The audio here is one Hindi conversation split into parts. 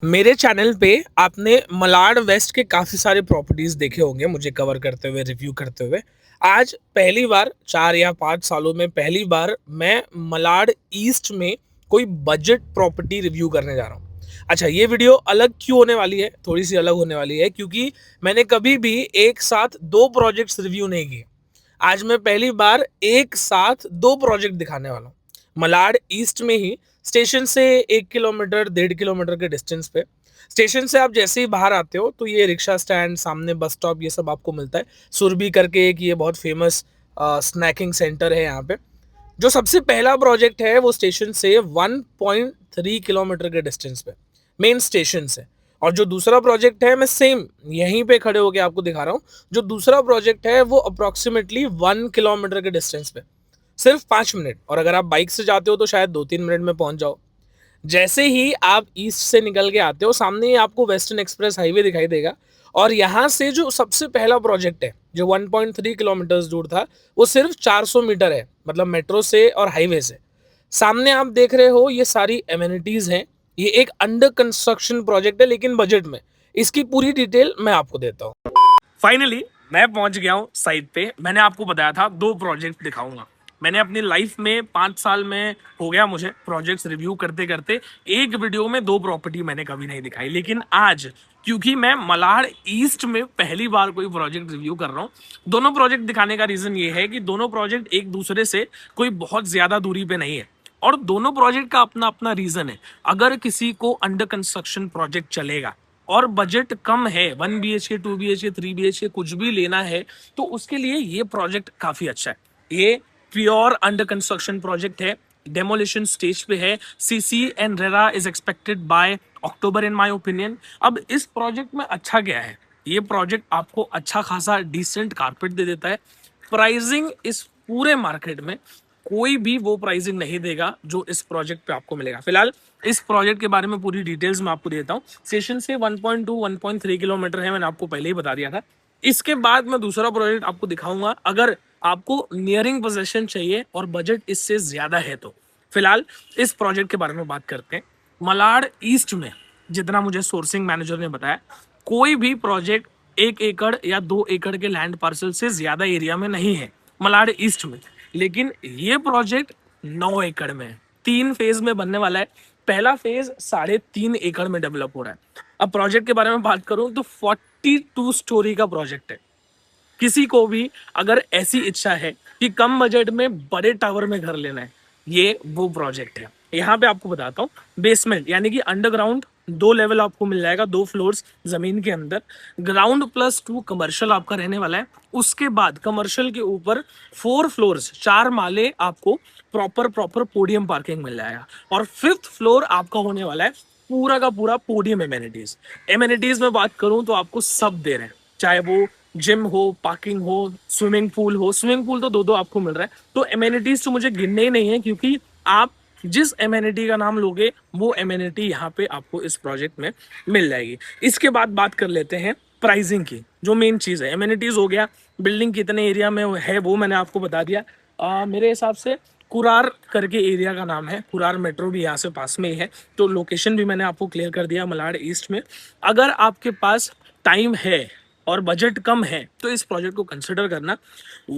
मेरे चैनल पे आपने मलाड वेस्ट के काफ़ी सारे प्रॉपर्टीज़ देखे होंगे मुझे कवर करते हुए, रिव्यू करते हुए। आज पहली बार 4 या 5 सालों में पहली बार मैं मलाड ईस्ट में कोई बजट प्रॉपर्टी रिव्यू करने जा रहा हूँ। अच्छा, ये वीडियो अलग क्यों होने वाली है? थोड़ी-सी अलग होने वाली है क्योंकि मैंने कभी भी एक साथ 2 प्रोजेक्ट्स रिव्यू नहीं किए। आज मैं पहली बार एक साथ 2 प्रोजेक्ट दिखाने वाला हूँ। मलाड ईस्ट में ही स्टेशन से 1 किलोमीटर, 1.5 किलोमीटर के डिस्टेंस पे। स्टेशन से आप जैसे ही बाहर आते हो तो ये रिक्शा स्टैंड, सामने बस स्टॉप ये सब आपको मिलता है। सुरभि करके एक ये बहुत फेमस स्नैकिंग सेंटर है यहाँ पे। जो सबसे पहला प्रोजेक्ट है वो स्टेशन से 1.3 किलोमीटर के डिस्टेंस पे, मेन स्टेशन से। और जो दूसरा प्रोजेक्ट है मैं सेम यहीं पे खड़े होके आपको दिखा रहा हूँ। जो दूसरा प्रोजेक्ट है वो अप्रोक्सीमेटली 1 किलोमीटर के डिस्टेंस पे, सिर्फ 5 मिनट। और अगर आप बाइक से जाते हो तो शायद 2-3 मिनट में पहुंच जाओ। जैसे ही आप ईस्ट से निकल के आते हो सामने ही आपको वेस्टर्न एक्सप्रेस हाईवे दिखाई देगा। और यहाँ से जो सबसे पहला प्रोजेक्ट है जो 1.3 किलोमीटर दूर था वो सिर्फ 400 मीटर है, मतलब मेट्रो से और हाईवे से। सामने आप देख रहे हो ये सारी एमिनिटीज हैं। ये एक अंडर कंस्ट्रक्शन प्रोजेक्ट है लेकिन बजट में। इसकी पूरी डिटेल मैं आपको देता हूँ। फाइनली मैं पहुंच गया हूँ साइट पे। मैंने आपको बताया था 2 प्रोजेक्ट दिखाऊंगा। मैंने अपनी लाइफ में 5 साल में हो गया मुझे प्रोजेक्ट्स रिव्यू करते करते, एक वीडियो में 2 प्रॉपर्टी मैंने कभी नहीं दिखाई। लेकिन आज क्योंकि मैं मलाड ईस्ट में पहली बार कोई प्रोजेक्ट रिव्यू कर रहा हूँ, दोनों प्रोजेक्ट दिखाने का रीजन ये है कि दोनों प्रोजेक्ट एक दूसरे से कोई बहुत ज्यादा दूरी पे नहीं है और दोनों प्रोजेक्ट का अपना अपना रीजन है। अगर किसी को अंडर कंस्ट्रक्शन प्रोजेक्ट चलेगा और बजट कम है, 1 BHK, 2 BHK, 3 BHK कुछ भी लेना है तो उसके लिए ये प्रोजेक्ट काफी अच्छा है। ये प्योर अंडर कंस्ट्रक्शन प्रोजेक्ट है, डेमोलिशन स्टेज पे है। CC and RERA is expected bye October in my opinion. अब इस प्रोजेक्ट में अच्छा क्या है, ये प्रोजेक्ट आपको अच्छा खासा डिसेंट कारपेट दे देता है। प्राइसिंग इस पूरे मार्केट में कोई भी वो प्राइसिंग नहीं देगा जो इस प्रोजेक्ट पे आपको मिलेगा। फिलहाल इस प्रोजेक्ट के बारे में पूरी डिटेल्स मैं आपको देता हूँ। स्टेशन से 1.2 1.3 किलोमीटर है, मैंने आपको पहले ही बता दिया था। इसके बाद मैं दूसरा प्रोजेक्ट आपको दिखाऊंगा अगर आपको नियरिंग पोजेशन चाहिए और बजट इससे ज्यादा है तो। फिलहाल इस प्रोजेक्ट के बारे में बात करते हैं। मलाड ईस्ट में जितना मुझे सोर्सिंग मैनेजर ने बताया, कोई भी प्रोजेक्ट 1 एकड़ या 2 एकड़ के लैंड पार्सल से ज्यादा एरिया में नहीं है मलाड ईस्ट में। लेकिन ये प्रोजेक्ट 9 एकड़ में है, 3 फेज में बनने वाला है। पहला फेज 3.5 एकड़ में डेवलप हो रहा है। अब प्रोजेक्ट के बारे में बात करूं तो 42 स्टोरी का प्रोजेक्ट है। किसी को भी अगर ऐसी इच्छा है कि कम बजट में बड़े टावर में घर लेना है, ये वो प्रोजेक्ट है। यहाँ पे आपको बताता हूँ, बेसमेंट यानी कि अंडरग्राउंड 2 लेवल आपको मिल जाएगा, 2 फ्लोर्स जमीन के अंदर। ग्राउंड +2 कमर्शियल आपका रहने वाला है। उसके बाद कमर्शियल के ऊपर 4 फ्लोर्स, 4 माले आपको प्रॉपर प्रॉपर पोडियम पार्किंग मिल जाएगा। और 5th फ्लोर आपका होने वाला है पूरा का पूरा पोडियम एमेनिटीज। एमेनिटीज में बात करूं तो आपको सब दे रहे हैं, चाहे वो जिम हो, पार्किंग हो, स्विमिंग पूल हो। स्विमिंग पूल तो 2-2 आपको मिल रहा है। तो एमेनिटीज तो मुझे गिनने ही नहीं है क्योंकि आप जिस एमेनिटी का नाम लोगे वो एमेनिटी यहाँ पे आपको इस प्रोजेक्ट में मिल जाएगी। इसके बाद बात कर लेते हैं प्राइसिंग की, जो मेन चीज है। एमेनिटीज हो गया, बिल्डिंग कितने एरिया में है वो मैंने आपको बता दिया। मेरे हिसाब से कुरार करके एरिया का नाम है, कुरार मेट्रो भी यहाँ से पास में ही है। तो लोकेशन भी मैंने आपको क्लियर कर दिया मलाड ईस्ट में। अगर आपके पास टाइम है और बजट कम है तो इस प्रोजेक्ट को कंसिडर करना।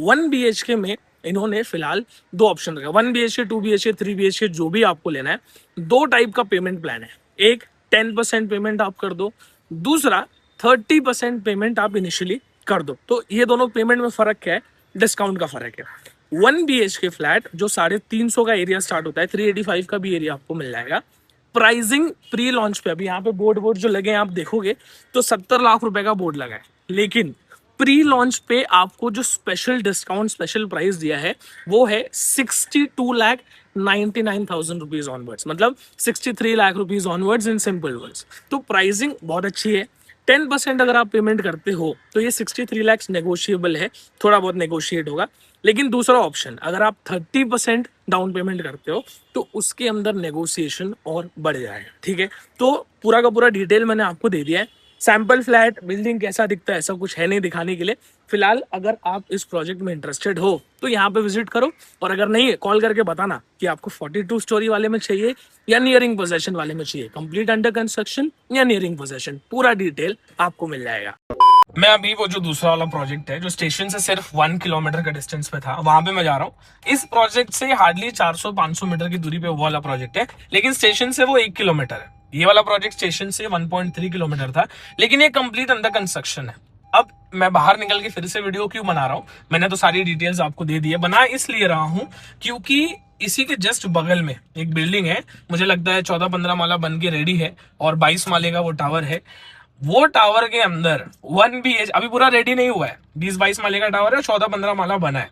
1 BHK में इन्होंने फिलहाल 2 ऑप्शन रखा, 1 BHK, 2 BHK, 3 BHK, जो भी आपको लेना है। 2 टाइप का पेमेंट प्लान है। एक 10% पेमेंट आप कर दो, दूसरा 30% पेमेंट आप इनिशियली कर दो। तो ये दोनों पेमेंट में फर्क क्या है, डिस्काउंट का फर्क है। 1 BHK फ्लैट जो 350 का एरिया स्टार्ट होता है, 385 का भी एरिया आपको मिल जाएगा। प्राइसिंग प्री लॉन्च पे, अभी यहाँ पे बोर्ड जो लगे हैं आप देखोगे तो 70 लाख रुपए का बोर्ड लगा है। लेकिन प्री लॉन्च पे आपको जो स्पेशल डिस्काउंट, स्पेशल प्राइस दिया है वो है 62,99,000 रुपीज ऑनवर्ड्स, मतलब 63 lakh rupees onwards in simple words. तो प्राइसिंग बहुत अच्छी है। 10% अगर आप पेमेंट करते हो तो ये 63 लैक्स नेगोशिएबल है, थोड़ा बहुत नेगोशिएट होगा। लेकिन दूसरा ऑप्शन, अगर आप 30% डाउन पेमेंट करते हो तो उसके अंदर नेगोशिएशन और बढ़ जाएगा। ठीक है, तो पूरा का पूरा डिटेल मैंने आपको दे दिया है। सैंपल फ्लैट बिल्डिंग कैसा दिखता है ऐसा कुछ है नहीं दिखाने के लिए। फिलहाल अगर आप इस प्रोजेक्ट में इंटरेस्टेड हो तो यहाँ पे विजिट करो, और अगर नहीं है कॉल करके बताना कि आपको 42 स्टोरी वाले में चाहिए या नियरिंग पोजेशन वाले में चाहिए, कंप्लीट अंडर कंस्ट्रक्शन या नियरिंग पोजेशन, पूरा डिटेल आपको मिल जाएगा। मैं अभी वो जो दूसरा वाला प्रोजेक्ट है जो स्टेशन से सिर्फ 1 किलोमीटर का डिस्टेंस पे था वहां पे मैं जा रहा हूँ। इस प्रोजेक्ट से हार्डली 400-500 मीटर की दूरी पे वो वाला प्रोजेक्ट है, लेकिन स्टेशन से वो 1 किलोमीटर है। ये वाला प्रोजेक्ट स्टेशन से 1.3 किलोमीटर था, लेकिन ये कंप्लीट अंडर कंस्ट्रक्शन है। अब मैं बाहर निकल के फिर से वीडियो क्यों बना रहा हूँ, मैंने तो सारी डिटेल्स आपको दे दी है। बना इसलिए रहा हूँ क्योंकि इसी के जस्ट बगल में एक बिल्डिंग है, मुझे लगता है 14-15 माला बन के रेडी है और 22 माले का वो टावर है। वो टावर के अंदर 1 BH अभी पूरा रेडी नहीं हुआ है, 20-22 माले का टावर है, 14-15 माला बना है।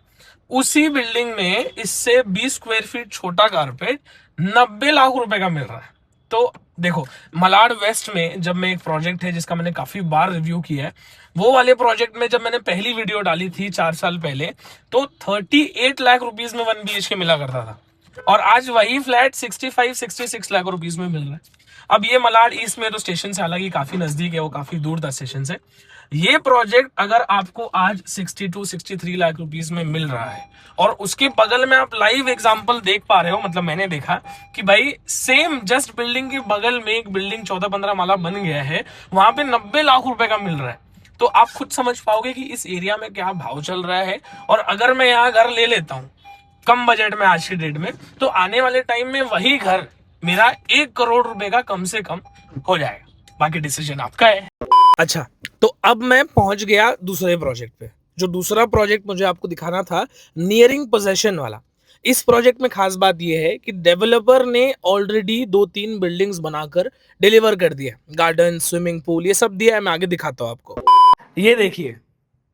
उसी बिल्डिंग में इससे 20 स्क्वायर फीट छोटा कारपेट 90 लाख रुपए का मिल रहा है। तो देखो, मलाड वेस्ट में जब मैं एक प्रोजेक्ट है जिसका मैंने काफी बार रिव्यू किया है, वो वाले प्रोजेक्ट में जब मैंने पहली वीडियो डाली थी 4 साल पहले, तो 38 लाख रुपीज में 1 BH मिला करता था, और आज वही फ्लैट 65-66 लाख रुपीज में मिल रहा है। अब ये मलाड ईस्ट में तो स्टेशन से हालांकि काफी नजदीक है, वो काफी दूर था स्टेशन से। ये प्रोजेक्ट अगर आपको आज 62-63 लाख रुपीस में मिल रहा है, और उसके बगल में आप लाइव एग्जांपल देख पा रहे हो, मतलब मैंने देखा कि भाई सेम जस्ट बिल्डिंग के बगल में एक बिल्डिंग 14-15 माला बन गया है, वहां पे 90 लाख रुपए का मिल रहा है। तो आप खुद समझ पाओगे कि इस एरिया में क्या भाव चल रहा है। और अगर मैं यहाँ घर ले लेता हूँ कम बजट में आज की डेट में, तो आने वाले टाइम में वही घर मेरा 1 करोड़ रुपए का कम से कम हो जाएगा। बाकी डिसीजन आपका है। अच्छा, तो अब मैं पहुंच गया दूसरे प्रोजेक्ट पे। जो दूसरा प्रोजेक्ट मुझे आपको दिखाना था, नियरिंग पोजेशन वाला। इस प्रोजेक्ट में खास बात यह है कि डेवलपर ने ऑलरेडी 2-3 बिल्डिंग्स बनाकर डिलीवर कर दिया, गार्डन, स्विमिंग पूल, ये सब दिया है। मैं आगे दिखाता हूँ आपको। ये देखिए,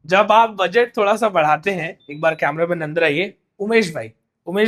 जब आप बजट थोड़ा सा बढ़ाते हैं, एक बार कैमरा मैन अंदर आइए, उमेश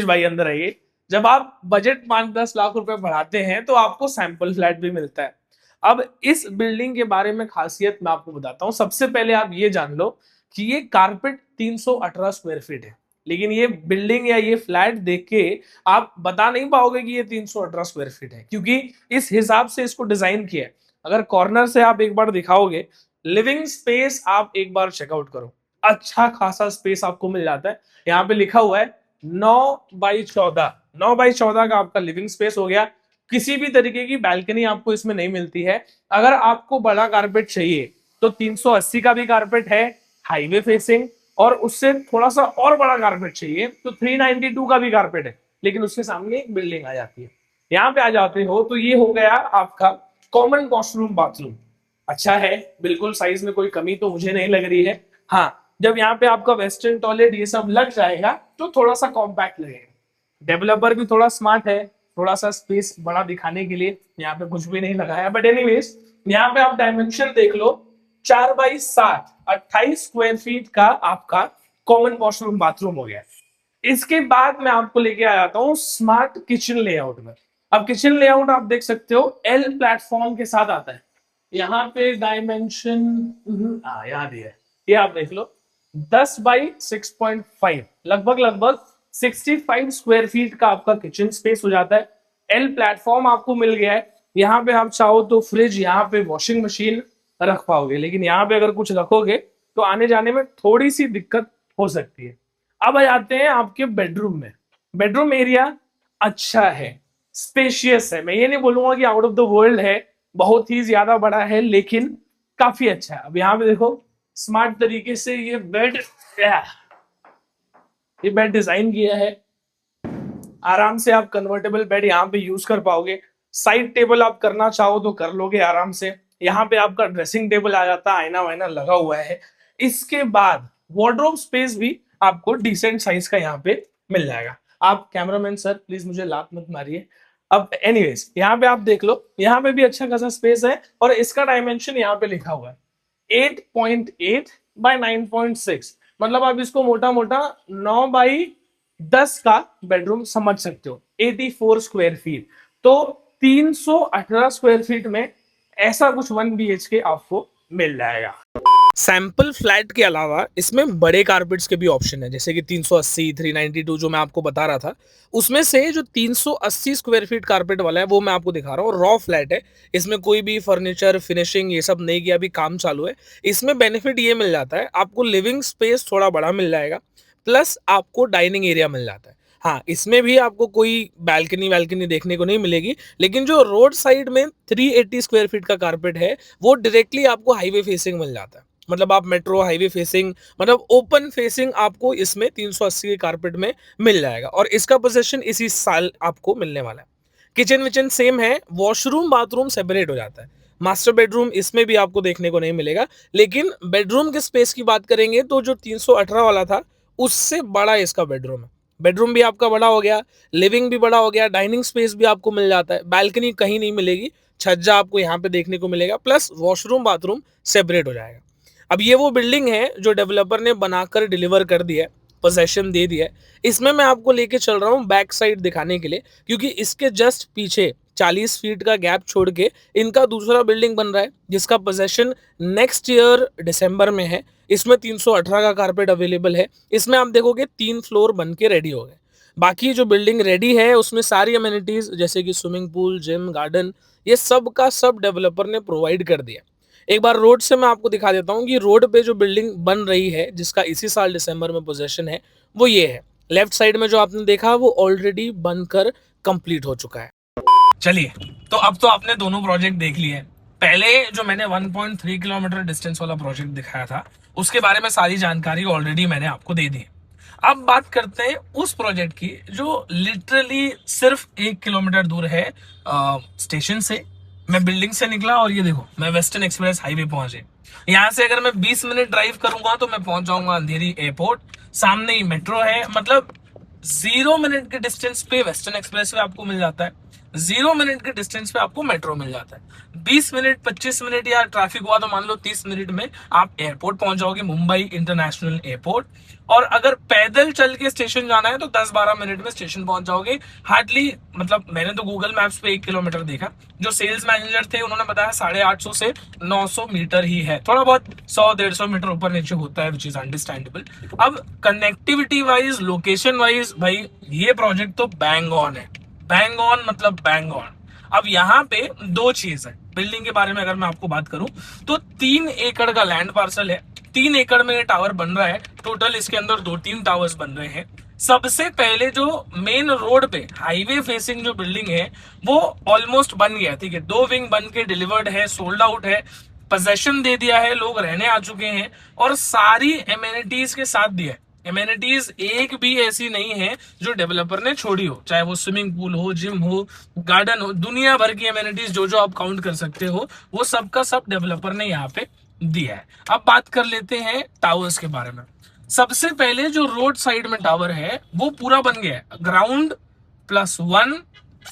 भाई अंदर आइए। जब आप बजट 5-10 लाख रुपए बढ़ाते हैं तो आपको सैंपल फ्लैट भी मिलता है। अब इस बिल्डिंग के बारे में खासियत मैं आपको बताता हूँ। सबसे पहले आप ये जान लो कि ये कारपेट 318 स्क्वायर फीट है, लेकिन ये बिल्डिंग या ये फ्लैट देख के आप बता नहीं पाओगे कि ये 318 स्क्वायर फीट है, क्योंकि इस हिसाब से इसको डिजाइन किया है। अगर कॉर्नर से आप एक बार दिखाओगे, लिविंग स्पेस आप एक बार चेकआउट करो, अच्छा खासा स्पेस आपको मिल जाता है। यहाँ पे लिखा हुआ है 9x14, 9x14 का आपका लिविंग स्पेस हो गया। किसी भी तरीके की बैल्कनी आपको इसमें नहीं मिलती है। अगर आपको बड़ा कारपेट चाहिए तो 380 का भी कारपेट है, हाईवे फेसिंग, और उससे थोड़ा सा और बड़ा कारपेट चाहिए तो 392 का भी कारपेट है, लेकिन उसके सामने एक बिल्डिंग आ जाती है। यहाँ पे आ जाते हो तो ये हो गया आपका कॉमन वॉशरूम बाथरूम। अच्छा है, बिल्कुल साइज में कोई कमी तो मुझे नहीं लग रही है। हाँ, जब यहाँ पे आपका वेस्टर्न टॉयलेट ये सब लग जाएगा तो थोड़ा सा कॉम्पैक्ट लगेगा। डेवलपर भी थोड़ा स्मार्ट है, थोड़ा सा स्पेस बड़ा दिखाने के लिए यहाँ पे कुछ भी नहीं लगाया। बट एनीवेज, यहाँ पे आप डायमेंशन देख लो, 4x7, 28 स्क्वायर फीट का आपका कॉमन वॉशरूम बाथरूम हो गया। इसके बाद मैं आपको लेके आ जाता हूँ स्मार्ट किचन लेआउट में। अब किचन लेआउट आप देख सकते हो एल प्लेटफॉर्म के साथ आता है। यहाँ पे डायमेंशन यहाँ दिया है, ये आप देख लो, 10x6.5, लगभग 65 स्क्वायर फीट का आपका किचन स्पेस हो जाता है। एल प्लेटफॉर्म आपको मिल गया है। यहाँ पे आप चाहो तो फ्रिज, यहाँ पे वॉशिंग मशीन रख पाओगे, लेकिन यहाँ पे अगर कुछ रखोगे तो आने जाने में थोड़ी सी दिक्कत हो सकती है। अब आ जाते हैं आपके बेडरूम में। बेडरूम एरिया अच्छा है, स्पेशियस है, मैं ये नहीं बोलूंगा कि आउट ऑफ द वर्ल्ड है, बहुत ही ज्यादा बड़ा है, लेकिन काफी अच्छा है। अब यहाँ पे देखो, स्मार्ट तरीके से ये बेड डिजाइन किया है। आराम से आप कन्वर्टेबल बेड यहाँ पे यूज कर पाओगे। साइड टेबल आप करना चाहो तो कर लोगे आराम से। यहाँ पे आपका ड्रेसिंग टेबल आ जाता है, आईना वाइना लगा हुआ है। इसके बाद वार्डरोब स्पेस भी आपको डिसेंट साइज का यहाँ पे मिल जाएगा। आप कैमरामैन सर प्लीज मुझे लात मत मारिए। अब एनीवेज, यहाँ पे आप देख लो, यहाँ पे भी अच्छा खासा स्पेस है, और इसका डायमेंशन यहाँ पे लिखा हुआ है 8.8 बाय 9.6, मतलब आप इसको मोटा मोटा 9x10 का बेडरूम समझ सकते हो, 84 स्क्वायर फीट। तो 318 स्क्वायर फीट में ऐसा कुछ 1 BHK आपको मिल जाएगा। सैंपल फ्लैट के अलावा इसमें बड़े कारपेट्स के भी ऑप्शन है, जैसे कि 380, 392 जो मैं आपको बता रहा था। उसमें से जो 380 स्क्वायर फीट कारपेट वाला है वो मैं आपको दिखा रहा हूँ, रॉ फ्लैट है। इसमें कोई भी फर्नीचर, फिनिशिंग ये सब नहीं किया, अभी काम चालू है। इसमें बेनिफिट ये मिल जाता है, आपको लिविंग स्पेस थोड़ा बड़ा मिल जाएगा, प्लस आपको डाइनिंग एरिया मिल जाता है। हाँ, इसमें भी आपको कोई बालकनी देखने को नहीं मिलेगी, लेकिन जो रोड साइड में 380 स्क्वायर फीट का कारपेट है, वो डायरेक्टली आपको हाईवे फेसिंग मिल जाता है। मतलब आप मेट्रो हाईवे फेसिंग, मतलब ओपन फेसिंग आपको इसमें 380 के कारपेट में मिल जाएगा, और इसका पोजीशन इसी साल आपको मिलने वाला है। किचन विचन सेम है, वॉशरूम बाथरूम सेपरेट हो जाता है। मास्टर बेडरूम इसमें भी आपको देखने को नहीं मिलेगा, लेकिन बेडरूम के स्पेस की बात करेंगे तो जो 318 वाला था उससे बड़ा इसका बेडरूम है। बेडरूम भी आपका बड़ा हो गया, लिविंग भी बड़ा हो गया, डाइनिंग स्पेस भी आपको मिल जाता है, बालकनी कहीं नहीं मिलेगी, छज्जा आपको यहाँ पे देखने को मिलेगा, प्लस वॉशरूम बाथरूम सेपरेट हो जाएगा। अब ये वो बिल्डिंग है जो डेवलपर ने बनाकर डिलीवर कर दिया है, पोजेशन दे दिया है। इसमें मैं आपको लेके चल रहा हूँ बैक साइड दिखाने के लिए, क्योंकि इसके जस्ट पीछे 40 फीट का गैप छोड़ के इनका दूसरा बिल्डिंग बन रहा है, जिसका पोजेशन नेक्स्ट ईयर दिसंबर में है। इसमें 318 का कारपेट अवेलेबल है। इसमें आप देखोगे 3 फ्लोर बन के रेडी हो गए। बाकी जो बिल्डिंग रेडी है उसमें सारी अमेनिटीज जैसे कि स्विमिंग पूल, जिम, गार्डन, ये सब का सब डेवलपर ने प्रोवाइड कर दिया। एक बार रोड से मैं आपको दिखा देता हूँ कि रोड पे जो बिल्डिंग बन रही है, जिसका इसी साल दिसंबर में पोजीशन है, वो ये है। लेफ्ट साइड में जो आपने देखा वो ऑलरेडी बनकर कंप्लीट हो चुका है। चलिए, तो अब तो आपने दोनों प्रोजेक्ट देख लिए। पहले जो मैंने 1.3 किलोमीटर डिस्टेंस वाला प्रोजेक्ट दिखाया था, उसके बारे में सारी जानकारी ऑलरेडी मैंने आपको दे दी। अब बात करते हैं उस प्रोजेक्ट की जो लिटरली सिर्फ 1 किलोमीटर दूर है स्टेशन से। मैं बिल्डिंग से निकला और ये देखो मैं वेस्टर्न एक्सप्रेस हाईवे पहुंचे। यहाँ से अगर मैं 20 मिनट ड्राइव करूंगा तो मैं पहुंच जाऊंगा अंधेरी एयरपोर्ट। सामने ही मेट्रो है, मतलब 0 मिनट के डिस्टेंस पे वेस्टर्न एक्सप्रेस वे आपको मिल जाता है, 0 मिनट के डिस्टेंस पे आपको मेट्रो मिल जाता है। 20 मिनट, 25 मिनट या ट्रैफिक हुआ तो मान लो 30 मिनट में आप एयरपोर्ट पहुंच जाओगे, मुंबई इंटरनेशनल एयरपोर्ट। और अगर पैदल चल के स्टेशन जाना है तो 10-12 मिनट में स्टेशन पहुंच जाओगे हार्डली। मतलब मैंने तो गूगल मैप्स पे 1 किलोमीटर देखा, जो सेल्स मैनेजर थे उन्होंने बताया 850 से 900 मीटर ही है, थोड़ा बहुत 100-150 मीटर ऊपर नीचे होता है, विच इज अंडरस्टैंडेबल। अब कनेक्टिविटी वाइज, लोकेशन वाइज, भाई ये प्रोजेक्ट तो बैंग ऑन है, बैंग ऑन मतलब बैंग ऑन। अब यहाँ पे दो चीज है बिल्डिंग के बारे में अगर मैं आपको बात करूं तो 3 एकड़ का लैंड पार्सल है। 3 एकड़ में ये टावर बन रहा है। टोटल इसके अंदर 2-3 टावर्स बन रहे हैं। सबसे पहले जो मेन रोड पे हाईवे फेसिंग जो बिल्डिंग है वो ऑलमोस्ट बन गया, ठीक है। 2 विंग बन के डिलीवर्ड है, सोल्ड आउट है, पोजेशन दे दिया है, लोग रहने आ चुके हैं और सारी एमेनिटीज के साथ दिया है। एमेनिटीज एक भी ऐसी नहीं है जो डेवलपर ने छोड़ी हो, चाहे वो स्विमिंग पूल हो, जिम हो, गार्डन हो, दुनिया भर की एमेनिटीज जो जो आप काउंट कर सकते हो वो सबका सब डेवलपर ने यहाँ पे दिया है। अब बात कर लेते हैं टावर्स के बारे में। सबसे पहले जो रोड साइड में टावर है वो पूरा बन गया है। ग्राउंड +1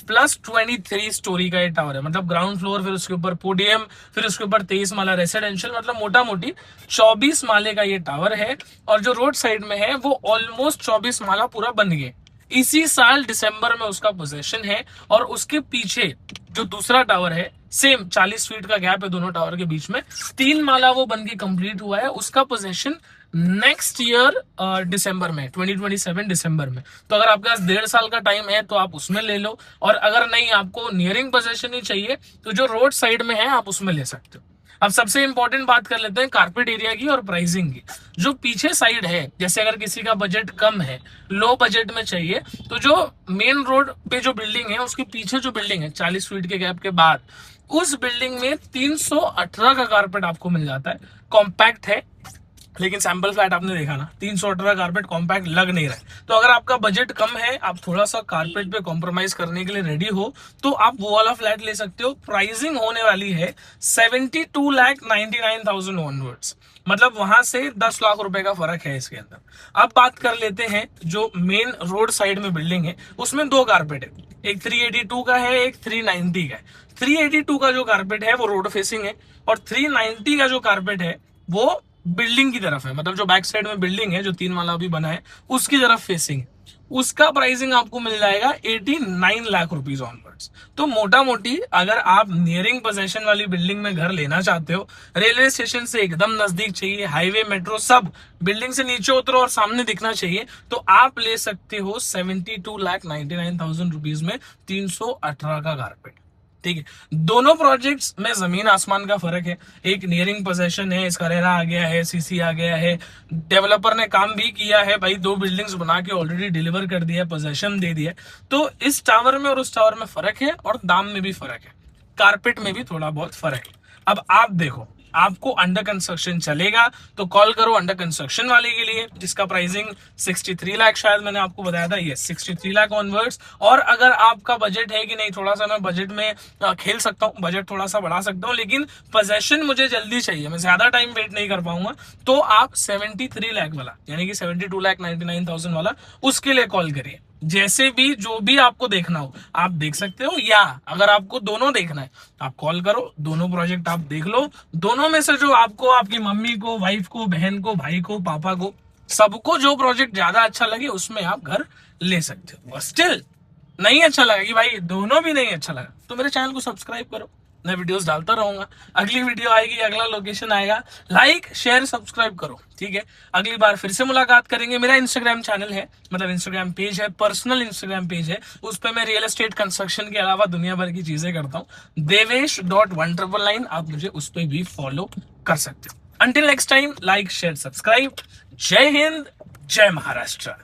+23 स्टोरी का ये टावर है, मतलब ग्राउंड फ्लोर, फिर उसके ऊपर पोडियम, फिर उसके ऊपर 23 माला रेसिडेंशियल, मतलब मोटा मोटी 24 माले का ये टावर है। और जो रोड साइड में है वो ऑलमोस्ट 24 माला पूरा बन गया। इसी साल दिसंबर में उसका पोजीशन है। और उसके पीछे जो दूसरा टावर है, सेम 40 फीट का गैप है दोनों टावर के बीच में, 3 माला वो बन के कंप्लीट हुआ है। उसका पोजीशन नेक्स्ट ईयर दिसंबर में, 2027 दिसंबर में। तो अगर आपके पास 1.5 साल का टाइम है तो आप उसमें ले लो, और अगर नहीं आपको नियरिंग पोजीशन ही चाहिए तो जो रोड साइड में है आप उसमें ले सकते हो। अब सबसे इंपॉर्टेंट बात कर लेते हैं कारपेट एरिया की और प्राइसिंग की। जो पीछे साइड है, जैसे अगर किसी का बजट कम है, लो बजट में चाहिए, तो जो मेन रोड पे जो बिल्डिंग है उसके पीछे जो बिल्डिंग है 40 फीट के गैप के बाद, उस बिल्डिंग में 318 का कारपेट आपको मिल जाता है। कॉम्पैक्ट है, लेकिन सैंपल फ्लैट आपने देखा ना, 318 कारपेट कॉम्पैक्ट लग नहीं रहा है। तो अगर आपका बजट कम है, आप थोड़ा सा कारपेट पे कॉम्प्रोमाइज करने के लिए रेडी हो, तो आप वो वाला फ्लैट ले सकते हो। प्राइसिंग होने वाली है 72,99,000 ऑनवर्ड्स, मतलब वहां से 10 लाख रुपए का फर्क है इसके अंदर। अब बात कर लेते हैं जो मेन रोड साइड में बिल्डिंग है, उसमें 2 कारपेट है, एक 382 का है, एक 390 का है। 382 का जो कारपेट है वो रोड फेसिंग है, और 390 का जो कारपेट है वो बिल्डिंग की तरफ है, मतलब जो बैक साइड में बिल्डिंग है जो 3 माला अभी बना है उसकी तरफ फेसिंग है। उसका प्राइसिंग आपको मिल जाएगा 89 लाख रुपीज ऑनवर्ड। ऑनवर्ड्स। तो मोटा मोटी अगर आप नियरिंग पोजेशन वाली बिल्डिंग में घर लेना चाहते हो, रेलवे स्टेशन से एकदम नजदीक चाहिए, हाईवे मेट्रो सब, बिल्डिंग से नीचे उतरो और सामने दिखना चाहिए, तो आप ले सकते हो 72,99,000 रुपीज में 318 का कारपेट। ठीक है, दोनों प्रोजेक्ट्स में जमीन आसमान का फर्क है। एक नियरिंग पोजेशन है, इसका रेरा आ गया है, सीसी आ गया है, डेवलपर ने काम भी किया है भाई, 2 बिल्डिंग्स बना के ऑलरेडी डिलीवर कर दिया है, पोजेशन दे दिया है। तो इस टावर में और उस टावर में फर्क है, और दाम में भी फर्क है, कारपेट में भी थोड़ा बहुत फर्क है। अब आप देखो, आपको अंडर कंस्ट्रक्शन चलेगा तो कॉल करो अंडर कंस्ट्रक्शन वाले के लिए, जिसका प्राइसिंग 63 लाख शायद मैंने आपको बताया था, ये 63 लाख ऑनवर्ड्स। और अगर आपका बजट है कि नहीं थोड़ा सा मैं बजट में खेल सकता हूँ, बजट थोड़ा सा बढ़ा सकता हूँ, लेकिन पोजेशन मुझे जल्दी चाहिए, मैं ज्यादा टाइम वेट नहीं कर पाऊंगा, तो आप 73 लाख वाला यानी कि 72,99,000 वाला, उसके लिए कॉल करिए। जैसे भी जो भी आपको देखना हो आप देख सकते हो, या अगर आपको दोनों देखना है आप कॉल करो, दोनों प्रोजेक्ट आप देख लो, दोनों में से जो आपको, आपकी मम्मी को, वाइफ को, बहन को, भाई को, पापा को, सबको जो प्रोजेक्ट ज्यादा अच्छा लगे उसमें आप घर ले सकते हो। और स्टिल नहीं अच्छा लगा कि भाई दोनों भी नहीं अच्छा लगा, तो मेरे चैनल को सब्सक्राइब करो, मैं वीडियोस डालता रहूंगा। अगली वीडियो आएगी, अगला लोकेशन आएगा, लाइक शेयर सब्सक्राइब करो, ठीक है। अगली बार फिर से मुलाकात करेंगे। मेरा इंस्टाग्राम चैनल है, मतलब इंस्टाग्राम पेज है, पर्सनल इंस्टाग्राम पेज है, उस पर मैं रियल एस्टेट कंस्ट्रक्शन के अलावा दुनिया भर की चीजें करता हूँ, devesh.199, आप मुझे उस पर भी फॉलो कर सकते हो। Until next time, like share subscribe. जय हिंद, जय महाराष्ट्र।